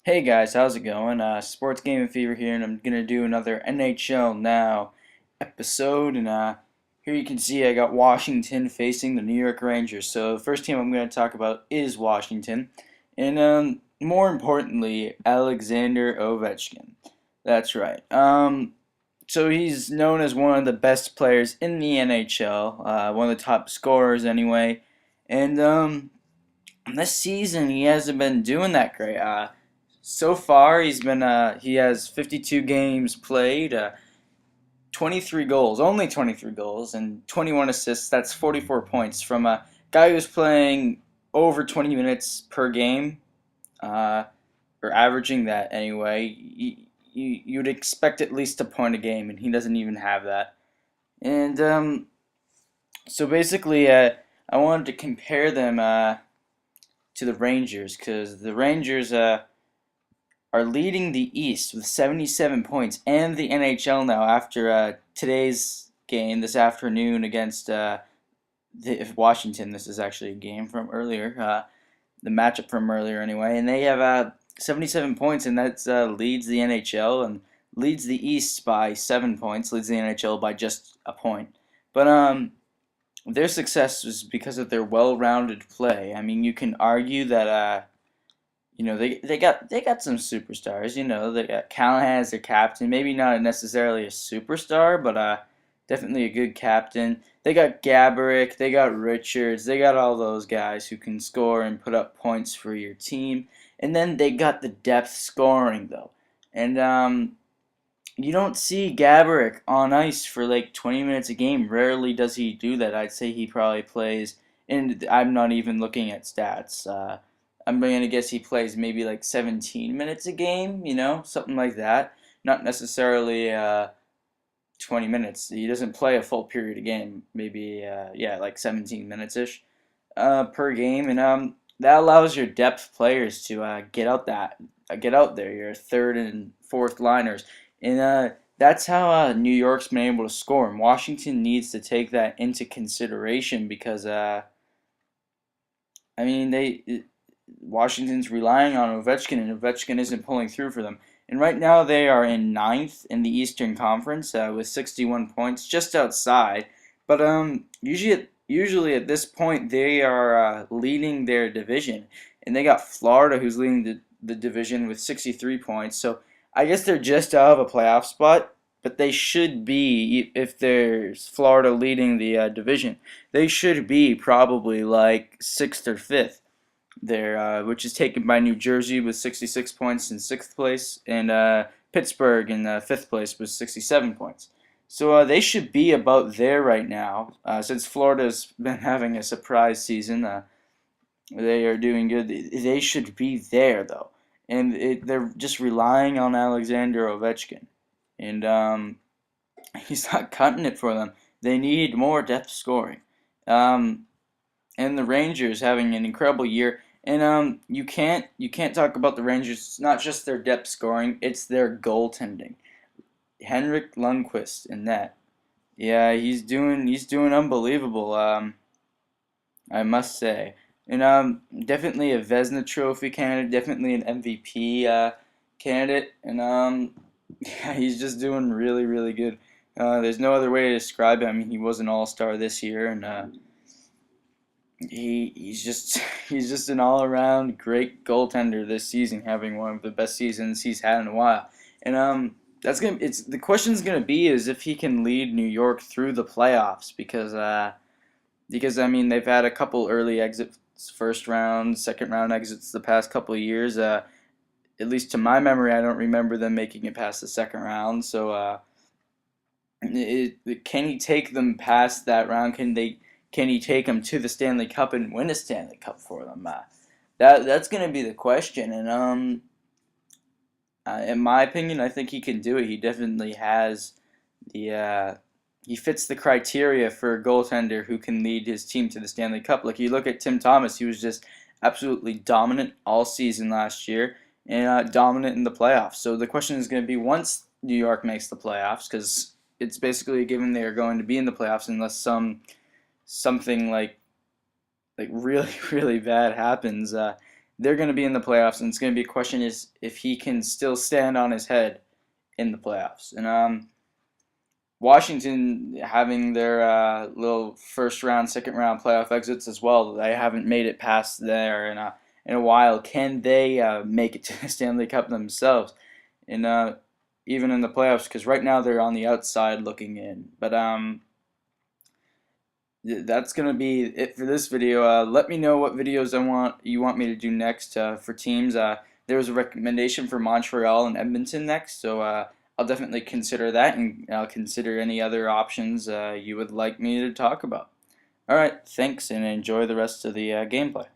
Hey guys, how's it going? Sports Gaming Fever here, and I'm gonna do another NHL Now episode. And here you can see I got Washington facing the New York Rangers. So the first team I'm gonna talk about is Washington, and more importantly, Alexander Ovechkin. That's right. So he's known as one of the best players in the NHL, one of the top scorers anyway, and this season he hasn't been doing that great. So far, he has 52 games played, 23 goals, only 23 goals, and 21 assists. That's 44 points from a guy who's playing over 20 minutes per game, uh, or averaging that anyway. You'd expect at least a point a game, and he doesn't even have that. And so basically, I wanted to compare them to the Rangers because the Rangers are leading the East with 77 points and the NHL now after today's game this afternoon against Washington. This is actually a game from earlier, the matchup from earlier anyway, and they have 77 points, and that leads the NHL and leads the East by 7 points, leads the NHL by just a point. But their success is because of their well-rounded play. I mean, you can argue that they got some superstars. They got Callahan as their captain. Maybe not necessarily a superstar, but definitely a good captain. They got Gaborik. They got Richards. They got all those guys who can score and put up points for your team. And then they got the depth scoring though, and you don't see Gaborik on ice for like 20 minutes a game. Rarely does he do that. I'd say he probably plays, and I'm not even looking at stats. I'm going to guess he plays maybe like 17 minutes a game, something like that. Not necessarily 20 minutes. He doesn't play a full period a game. Maybe, yeah, like 17 minutes ish per game. And that allows your depth players to get out there, your third and fourth liners. And that's how New York's been able to score. And Washington needs to take that into consideration because, I mean, Washington's relying on Ovechkin, and Ovechkin isn't pulling through for them. And right now they are in ninth in the Eastern Conference with 61 points, just outside. But usually at this point they are leading their division, and they got Florida who's leading the division with 63 points. So I guess they're just out of a playoff spot. But they should be, if there's Florida leading the division, they should be probably like sixth or fifth there, which is taken by New Jersey with 66 points in sixth place, and Pittsburgh in fifth place with 67 points. So they should be about there right now. Since Florida's been having a surprise season, they are doing good. They should be there though, and they're just relying on Alexander Ovechkin, and he's not cutting it for them. They need more depth scoring. Um, and the Rangers having an incredible year. And you can't talk about the Rangers. It's not just their depth scoring; it's their goaltending. Henrik Lundqvist in net. Yeah, he's doing unbelievable. I must say, and definitely a Vezina Trophy candidate, definitely an MVP candidate, and yeah, he's just doing really really good. There's no other way to describe him. I mean, he was an All Star this year, and he's just he's just an all around great goaltender this season, having one of the best seasons he's had in a while. And that's gonna it's the question's gonna be is if he can lead New York through the playoffs because I mean they've had a couple early exits, first round, second round exits the past couple of years. At least to my memory, I don't remember them making it past the second round. So can he take them past that round? Can he take them to the Stanley Cup and win a Stanley Cup for them? That's going to be the question. And in my opinion, I think he can do it. He definitely has the he fits the criteria for a goaltender who can lead his team to the Stanley Cup. Like you look at Tim Thomas, he was just absolutely dominant all season last year and dominant in the playoffs. So the question is going to be once New York makes the playoffs, because it's basically a given they are going to be in the playoffs unless something like really really bad happens. they're going to be in the playoffs, and it's going to be a question is if he can still stand on his head in the playoffs. And Washington having their little first round, second round playoff exits as well. They haven't made it past there in a while. Can they make it to the Stanley Cup themselves? And even in the playoffs, because right now they're on the outside looking in. But that's gonna be it for this video. Let me know what videos you want me to do next for teams. There was a recommendation for Montreal and Edmonton next, so I'll definitely consider that, and I'll consider any other options you would like me to talk about. All right, thanks, and enjoy the rest of the gameplay.